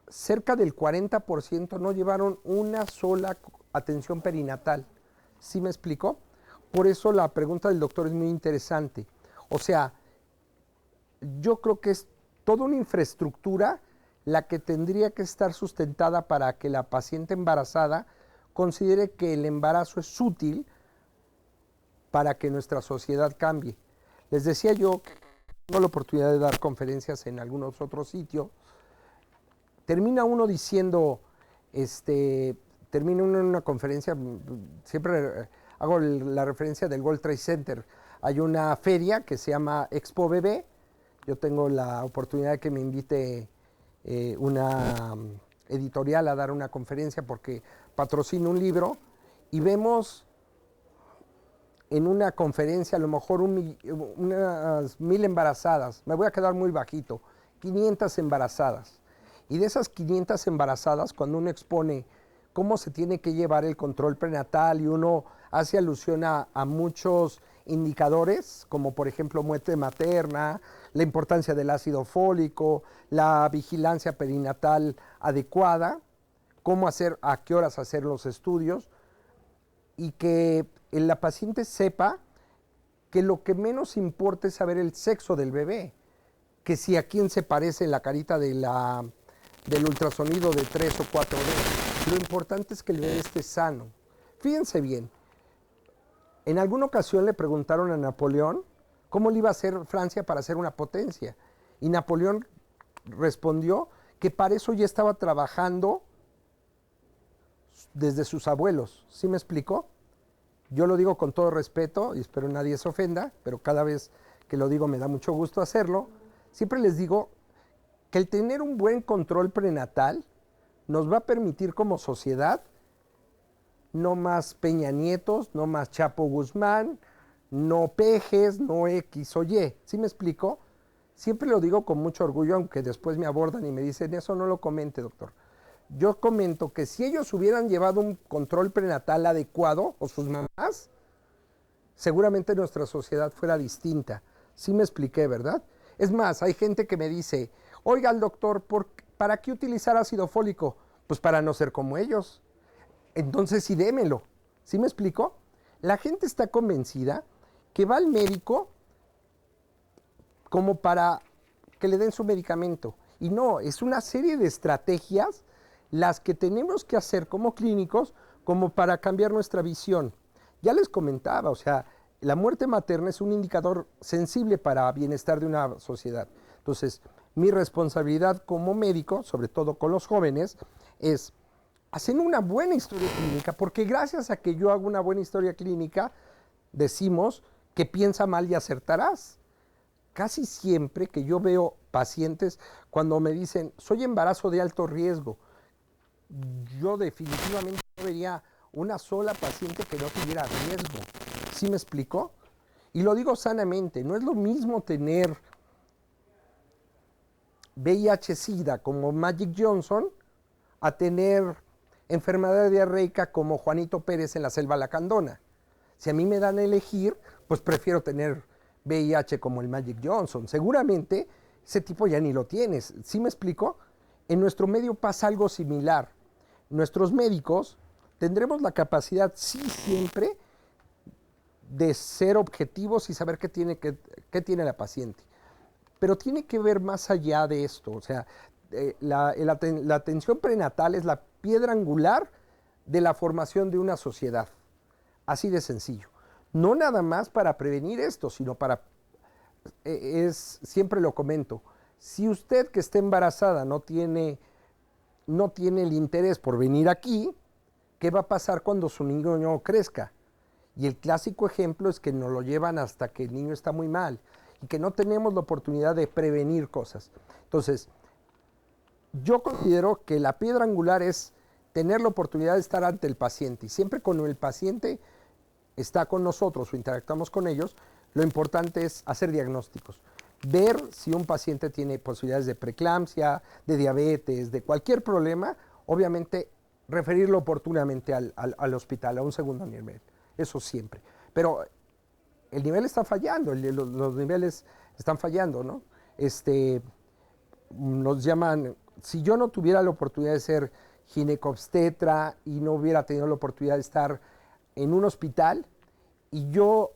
cerca del 40% no llevaron una sola atención perinatal. ¿Sí me explico? Por eso la pregunta del doctor es muy interesante. O sea, yo creo que es toda una infraestructura la que tendría que estar sustentada para que la paciente embarazada considere que el embarazo es útil para que nuestra sociedad cambie. Les decía yo que tengo la oportunidad de dar conferencias en algunos otros sitios. Termina uno diciendo, termina uno en una conferencia, siempre hago la referencia del World Trade Center. Hay una feria que se llama Expo Bebé. Yo tengo la oportunidad de que me invite una editorial a dar una conferencia porque patrocino un libro, y vemos en una conferencia a lo mejor unas 1000 embarazadas, me voy a quedar muy bajito, 500 embarazadas. Y de esas 500 embarazadas, cuando uno expone cómo se tiene que llevar el control prenatal y uno hace alusión a muchos indicadores, como por ejemplo muerte materna, la importancia del ácido fólico, la vigilancia perinatal adecuada, cómo hacer, a qué horas hacer los estudios, y que la paciente sepa que lo que menos importa es saber el sexo del bebé, que si a quién se parece la carita del ultrasonido de 3 o 4D. Lo importante es que el bebé esté sano. fíjense bien, en alguna ocasión le preguntaron a Napoleón cómo le iba a hacer Francia para ser una potencia. Y Napoleón respondió que para eso ya estaba trabajando desde sus abuelos. ¿Sí me explicó? Yo lo digo con todo respeto y espero nadie se ofenda, pero cada vez que lo digo me da mucho gusto hacerlo. Siempre les digo que el tener un buen control prenatal nos va a permitir como sociedad no más Peña Nietos, no más Chapo Guzmán, no Pejes, no X o Y. ¿Sí me explico? Siempre lo digo con mucho orgullo, aunque después me abordan y me dicen, eso no lo comente, doctor. Yo comento que si ellos hubieran llevado un control prenatal adecuado, o sus mamás, seguramente nuestra sociedad fuera distinta. Sí me expliqué, ¿verdad? Es más, hay gente que me dice, oiga, el doctor, ¿para qué utilizar ácido fólico? Pues para no ser como ellos. Entonces sí démelo. ¿Sí me explico? La gente está convencida que va al médico como para que le den su medicamento. Y no, es una serie de estrategias las que tenemos que hacer como clínicos como para cambiar nuestra visión. Ya les comentaba, o sea, la muerte materna es un indicador sensible para bienestar de una sociedad. Entonces, mi responsabilidad como médico, sobre todo con los jóvenes, es hacer una buena historia clínica, porque gracias a que yo hago una buena historia clínica, decimos que piensa mal y acertarás. Casi siempre que yo veo pacientes, cuando me dicen, soy embarazo de alto riesgo, yo definitivamente no vería una sola paciente que no tuviera riesgo. ¿Sí me explicó? Y lo digo sanamente, no es lo mismo tener VIH-Sida como Magic Johnson a tener enfermedad diarreica como Juanito Pérez en la selva lacandona. Si a mí me dan a elegir, pues prefiero tener VIH como el Magic Johnson. Seguramente ese tipo ya ni lo tienes. ¿Sí me explico? En nuestro medio pasa algo similar. Nuestros médicos tendremos la capacidad, sí, siempre, de ser objetivos y saber qué tiene la paciente. Pero tiene que ver más allá de esto. O sea, la atención prenatal es la piedra angular de la formación de una sociedad. Así de sencillo. No nada más para prevenir esto, sino para, siempre lo comento, si usted que está embarazada no tiene el interés por venir aquí, ¿qué va a pasar cuando su niño crezca? Y el clásico ejemplo es que nos lo llevan hasta que el niño está muy mal y que no tenemos la oportunidad de prevenir cosas. Entonces, yo considero que la piedra angular es tener la oportunidad de estar ante el paciente y siempre cuando el paciente está con nosotros o interactuamos con ellos, lo importante es hacer diagnósticos, ver si un paciente tiene posibilidades de preeclampsia, de diabetes, de cualquier problema, obviamente referirlo oportunamente al hospital, a un segundo nivel, eso siempre. Pero el nivel está fallando, los niveles están fallando, ¿no? Nos llaman, si yo no tuviera la oportunidad de ser ginecobstetra y no hubiera tenido la oportunidad de estar en un hospital y yo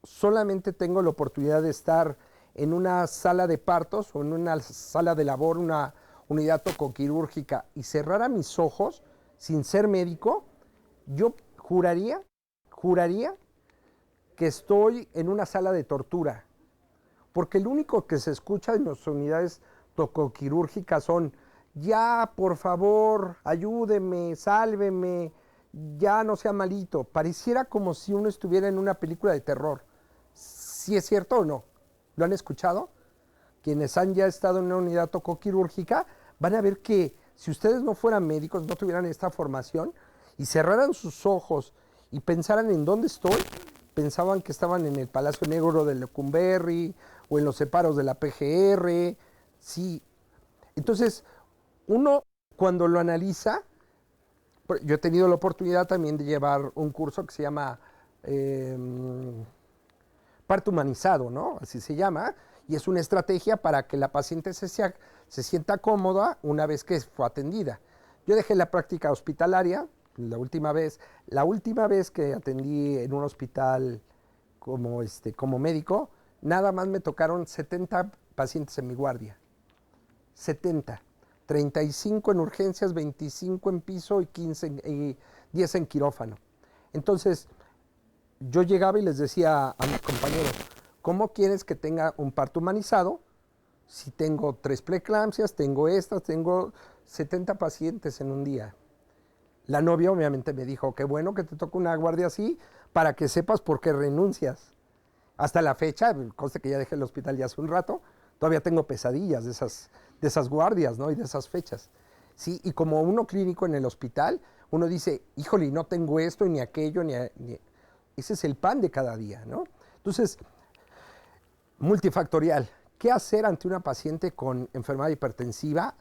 solamente tengo la oportunidad de estar en una sala de partos o en una sala de labor, una unidad tocoquirúrgica y cerrara mis ojos sin ser médico, yo juraría que estoy en una sala de tortura, porque el único que se escucha en las unidades tocoquirúrgicas son ya, por favor, ayúdeme, sálveme, ya no sea malito. Pareciera como si uno estuviera en una película de terror. ¿Sí es cierto o no? ¿Lo han escuchado? Quienes han ya estado en una unidad tocoquirúrgica van a ver que si ustedes no fueran médicos, no tuvieran esta formación y cerraran sus ojos y pensaran en dónde estoy, pensaban que estaban en el Palacio Negro de Lecumberri o en los separos de la PGR. Sí. Entonces, uno cuando lo analiza, yo he tenido la oportunidad también de llevar un curso que se llama parto humanizado, ¿no? Así se llama, y es una estrategia para que la paciente se sienta cómoda una vez que fue atendida. Yo dejé la práctica hospitalaria la última vez que atendí en un hospital como médico, nada más me tocaron 70 pacientes en mi guardia. 70. 35 en urgencias, 25 en piso y 10 en quirófano. Entonces, yo llegaba y les decía a mis compañeros, ¿cómo quieres que tenga un parto humanizado si tengo 3 preeclampsias, tengo 70 pacientes en un día? La novia obviamente me dijo, qué bueno que te toca una guardia así para que sepas por qué renuncias. Hasta la fecha, conste que ya dejé el hospital ya hace un rato, todavía tengo pesadillas de esas guardias, ¿no? Y de esas fechas. Sí, y como uno clínico en el hospital, uno dice, híjole, no tengo esto, ni aquello, ese es el pan de cada día, ¿no? Entonces, multifactorial. ¿Qué hacer ante una paciente con enfermedad hipertensiva?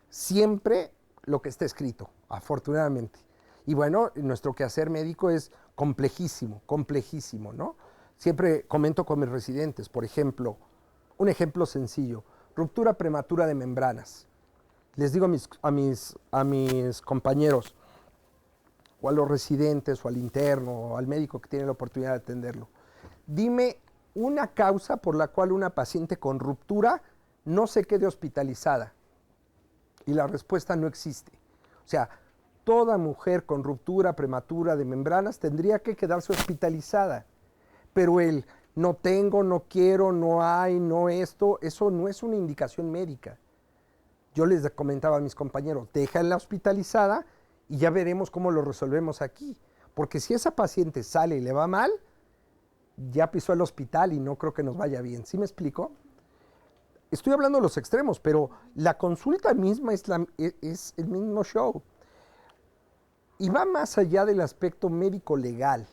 Siempre lo que está escrito, afortunadamente. Y bueno, nuestro quehacer médico es complejísimo, complejísimo, ¿no? Siempre comento con mis residentes, por ejemplo, un ejemplo sencillo, ruptura prematura de membranas. Les digo a mis compañeros, o a los residentes, o al interno, o al médico que tiene la oportunidad de atenderlo, dime una causa por la cual una paciente con ruptura no se quede hospitalizada. Y la respuesta no existe. O sea, toda mujer con ruptura prematura de membranas tendría que quedarse hospitalizada. Pero el no tengo, no quiero, no hay, no esto, eso no es una indicación médica. Yo les comentaba a mis compañeros, déjala hospitalizada y ya veremos cómo lo resolvemos aquí. Porque si esa paciente sale y le va mal, ya pisó el hospital y no creo que nos vaya bien. ¿Sí me explico? Estoy hablando de los extremos, pero la consulta misma es el mismo show. Y va más allá del aspecto médico-legal.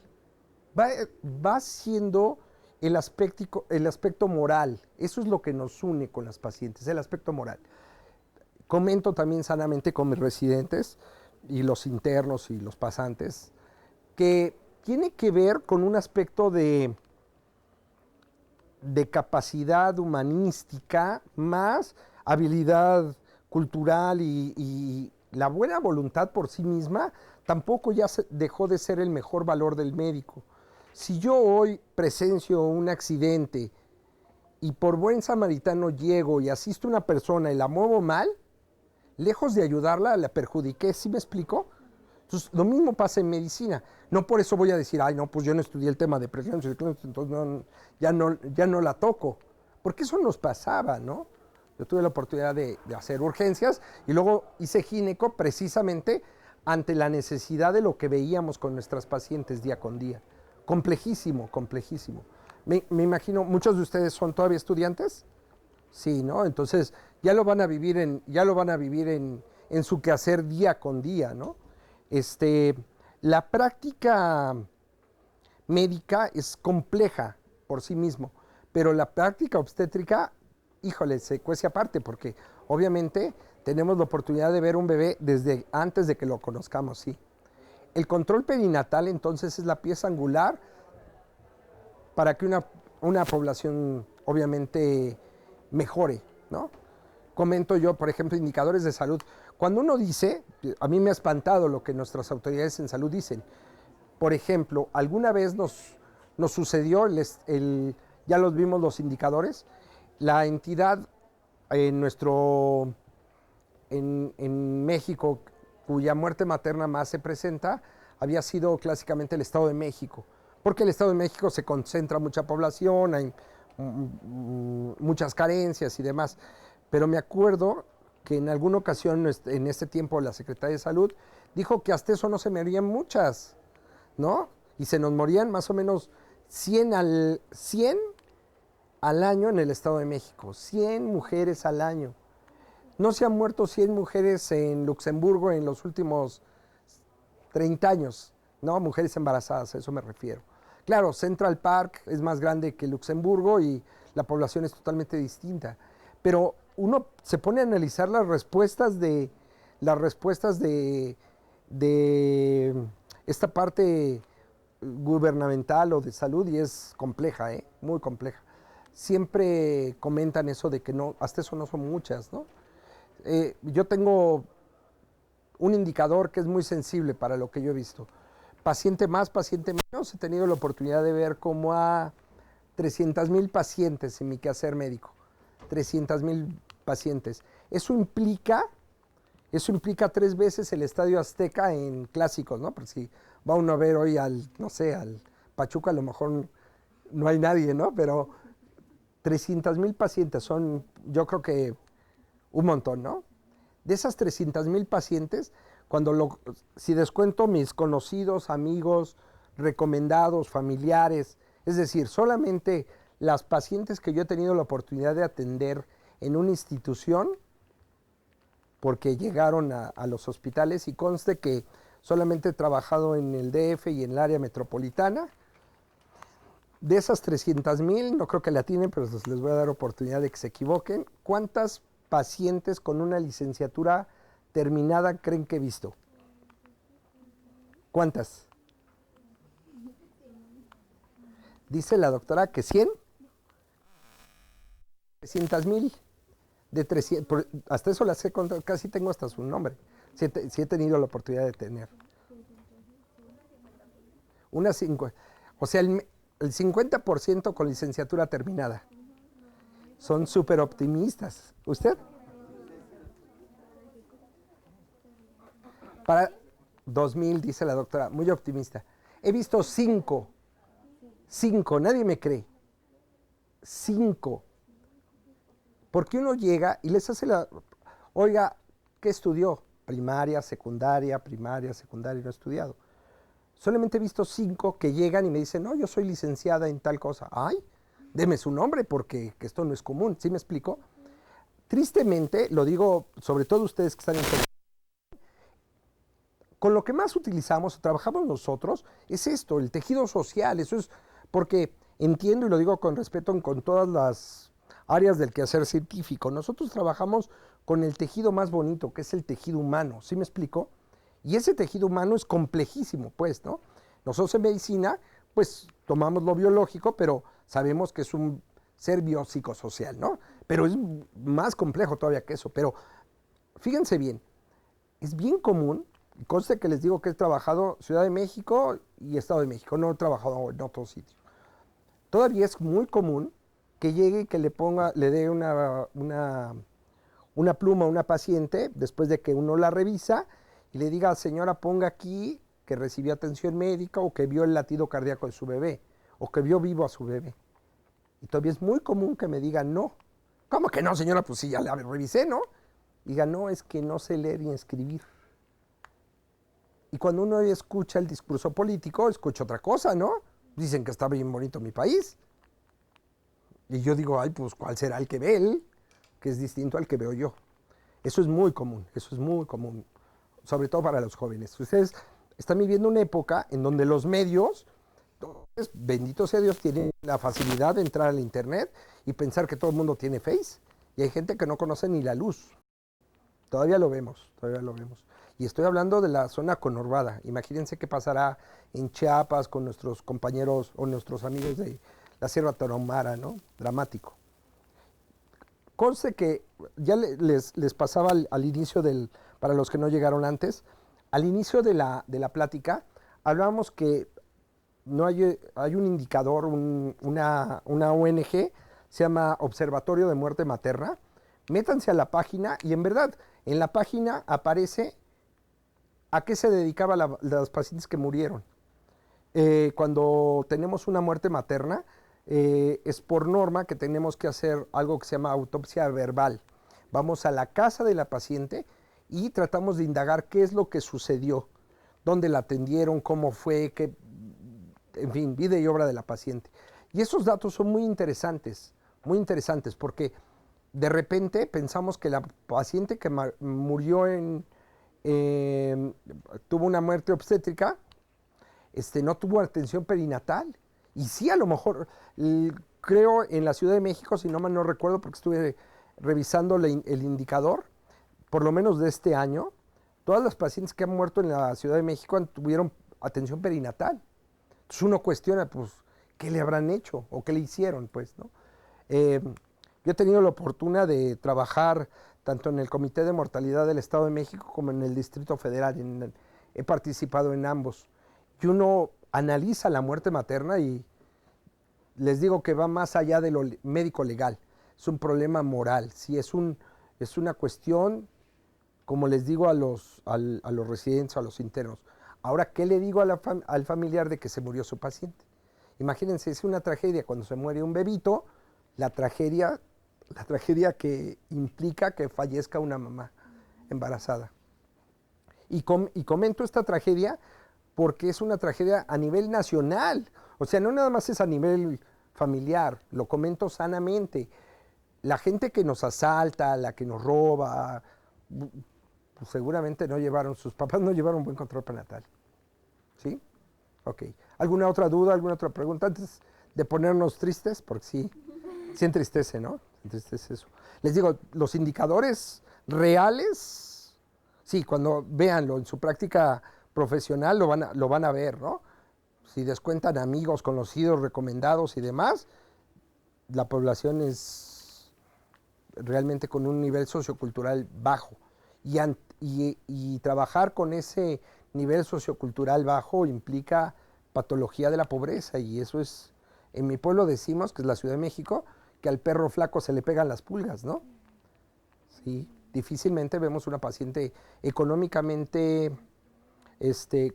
Va siendo el aspecto moral. Eso es lo que nos une con las pacientes, el aspecto moral. Comento también sanamente con mis residentes y los internos y los pasantes que tiene que ver con un aspecto de capacidad humanística más habilidad cultural y la buena voluntad por sí misma tampoco ya dejó de ser el mejor valor del médico. Si yo hoy presencio un accidente y por buen samaritano llego y asisto a una persona y la muevo mal, lejos de ayudarla, la perjudiqué. ¿Sí me explico? Entonces, lo mismo pasa en medicina. No por eso voy a decir, ay, no, pues yo no estudié el tema de preeclampsia, entonces ya no la toco. Porque eso nos pasaba, ¿no? Yo tuve la oportunidad de hacer urgencias y luego hice gineco precisamente ante la necesidad de lo que veíamos con nuestras pacientes día con día. Complejísimo, complejísimo. Me imagino, ¿muchos de ustedes son todavía estudiantes? Sí, ¿no? Entonces ya lo van a vivir en su quehacer día con día, ¿no? La práctica médica es compleja por sí mismo, pero la práctica obstétrica, híjole, se cuece aparte, porque obviamente tenemos la oportunidad de ver un bebé desde antes de que lo conozcamos, sí. El control perinatal, entonces, es la pieza angular para que una población, obviamente, mejore, ¿no? Comento yo, por ejemplo, indicadores de salud. Cuando uno dice, a mí me ha espantado lo que nuestras autoridades en salud dicen. Por ejemplo, alguna vez nos sucedió, ya los vimos los indicadores, la entidad en México cuya muerte materna más se presenta había sido clásicamente el Estado de México, porque el Estado de México se concentra mucha población, hay muchas carencias y demás. Pero me acuerdo que en alguna ocasión, en este tiempo, la Secretaría de Salud dijo que hasta eso no se morían muchas, ¿no? Y se nos morían más o menos 100 al año en el Estado de México, 100 mujeres al año. No se han muerto 100 mujeres en Luxemburgo en los últimos 30 años, ¿no? Mujeres embarazadas, a eso me refiero. Claro, Central Park es más grande que Luxemburgo y la población es totalmente distinta, pero uno se pone a analizar las respuestas de esta parte gubernamental o de salud y es compleja, muy compleja. Siempre comentan eso de que no, hasta eso no son muchas, ¿no? Yo tengo un indicador que es muy sensible para lo que yo he visto. Paciente más, paciente menos, he tenido la oportunidad de ver como a 300,000 pacientes en mi quehacer médico. 300,000 pacientes. Eso implica 3 veces el Estadio Azteca en clásicos, ¿no? Por si va uno a ver hoy no sé, al Pachuca, a lo mejor no hay nadie, ¿no? Pero 300,000 pacientes son, yo creo que un montón, ¿no? De esas 300,000 pacientes, si descuento mis conocidos, amigos, recomendados, familiares, es decir, solamente las pacientes que yo he tenido la oportunidad de atender en una institución, porque llegaron a los hospitales, y conste que solamente he trabajado en el DF y en el área metropolitana. De esas 300,000, no creo que la tienen, pero les voy a dar oportunidad de que se equivoquen. ¿Cuántas pacientes con una licenciatura terminada creen que he visto? ¿Cuántas? Dice la doctora que 100. 300,000. De 300, hasta eso las he contado, casi tengo hasta su nombre. Si he tenido la oportunidad de tener. O sea, el 50% con licenciatura terminada. Son súper optimistas. ¿Usted? Para 2,000, dice la doctora, muy optimista. He visto 5. 5, nadie me cree. 5. Porque uno llega y les hace oiga, ¿qué estudió? Primaria, secundaria, no he estudiado. Solamente he visto 5 que llegan y me dicen, no, yo soy licenciada en tal cosa. Ay, deme su nombre porque esto no es común. ¿Sí me explico? Tristemente, lo digo sobre todo ustedes que están en... Con lo que más utilizamos, trabajamos nosotros, es esto, el tejido social. Eso es porque entiendo, y lo digo con respeto, con todas las áreas del quehacer científico. Nosotros trabajamos con el tejido más bonito, que es el tejido humano. ¿Sí me explico? Y ese tejido humano es complejísimo, pues, ¿no? Nosotros en medicina, pues, tomamos lo biológico, pero sabemos que es un ser biopsicosocial, ¿no? Pero es más complejo todavía que eso. Pero fíjense bien, es bien común, y conste que les digo que he trabajado Ciudad de México y Estado de México, no he trabajado en otros sitios. Todavía es muy común que llegue y que le dé una pluma a una paciente después de que uno la revisa y le diga, señora, ponga aquí que recibió atención médica o que vio el latido cardíaco de su bebé o que vio vivo a su bebé. Y todavía es muy común que me digan no. ¿Cómo que no, señora? Pues sí, ya la revisé, ¿no? Diga, no, es que no sé leer ni escribir. Y cuando uno escucha el discurso político, escucha otra cosa, ¿no? Dicen que está bien bonito mi país. Y yo digo, ay, pues, ¿cuál será el que ve él? Que es distinto al que veo yo. Eso es muy común, sobre todo para los jóvenes. Ustedes están viviendo una época en donde los medios, bendito sea Dios, tienen la facilidad de entrar al internet y pensar que todo el mundo tiene Face. Y hay gente que no conoce ni la luz. Todavía lo vemos. Y estoy hablando de la zona conurbada. Imagínense qué pasará en Chiapas con nuestros compañeros o nuestros amigos de la Sierra Tarahumara, ¿no? Dramático. Conste que ya les pasaba al inicio para los que no llegaron antes, al inicio de la plática, hablábamos que no hay un indicador, una ONG, se llama Observatorio de Muerte Materna. Métanse a la página y en verdad, en la página aparece a qué se dedicaba las pacientes que murieron. Cuando tenemos una muerte materna, es por norma que tenemos que hacer algo que se llama autopsia verbal. Vamos a la casa de la paciente y tratamos de indagar qué es lo que sucedió, dónde la atendieron, cómo fue, en fin, vida y obra de la paciente. Y esos datos son muy interesantes porque de repente pensamos que la paciente que murió tuvo una muerte obstétrica, no tuvo atención perinatal. Y sí, a lo mejor, creo en la Ciudad de México, si no mal no recuerdo, porque estuve revisando el indicador, por lo menos de este año, todas las pacientes que han muerto en la Ciudad de México tuvieron atención perinatal. Entonces uno cuestiona, pues, ¿qué le habrán hecho? ¿O qué le hicieron? Pues, ¿no? Yo he tenido la oportunidad de trabajar tanto en el Comité de Mortalidad del Estado de México como en el Distrito Federal. He participado en ambos. Y uno analiza la muerte materna y les digo que va más allá de lo médico legal. Es un problema moral. Sí, es una cuestión, como les digo a los residentes, a los internos, Ahora, ¿qué le digo al familiar de que se murió su paciente? Imagínense, es una tragedia cuando se muere un bebito, la tragedia que implica que fallezca una mamá embarazada. Y comento esta tragedia porque es una tragedia a nivel nacional. O sea, no nada más es a nivel familiar, lo comento sanamente. La gente que nos asalta, la que nos roba, pues seguramente sus papás no llevaron buen control prenatal. ¿Sí? Ok. ¿Alguna otra duda, alguna otra pregunta antes de ponernos tristes? Porque sí entristece, ¿no? Entristece eso. Les digo, los indicadores reales, sí, cuando véanlo en su práctica profesional lo van a ver, ¿no? Si descuentan amigos, conocidos, recomendados y demás, la población es realmente con un nivel sociocultural bajo. Y trabajar con ese nivel sociocultural bajo implica patología de la pobreza, y eso es, en mi pueblo decimos, que es la Ciudad de México, que al perro flaco se le pegan las pulgas, ¿no? Sí, difícilmente vemos una paciente económicamente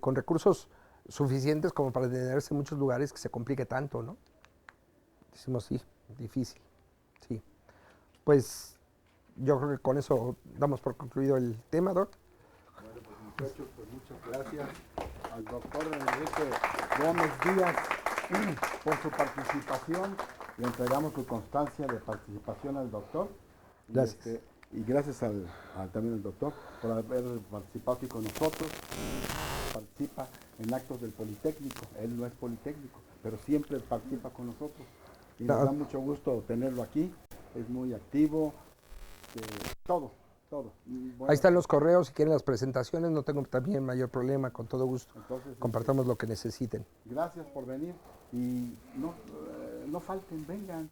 con recursos suficientes como para tenerse en muchos lugares que se complique tanto, ¿no? Decimos sí, difícil, sí. Pues yo creo que con eso damos por concluido el tema, Doc. Bueno, pues muchachos, pues muchas gracias al doctor Enrique Gómez Díaz por su participación. Le entregamos su constancia de participación al doctor. Gracias. Y gracias también al doctor por haber participado aquí con nosotros. Participa en actos del Politécnico. Él no es Politécnico, pero siempre participa con nosotros. Y nos da mucho gusto tenerlo aquí. Es muy activo. Todo. Bueno, ahí están los correos, si quieren las presentaciones, no tengo también mayor problema, con todo gusto. Entonces, compartamos lo que necesiten. Gracias por venir y no falten, vengan.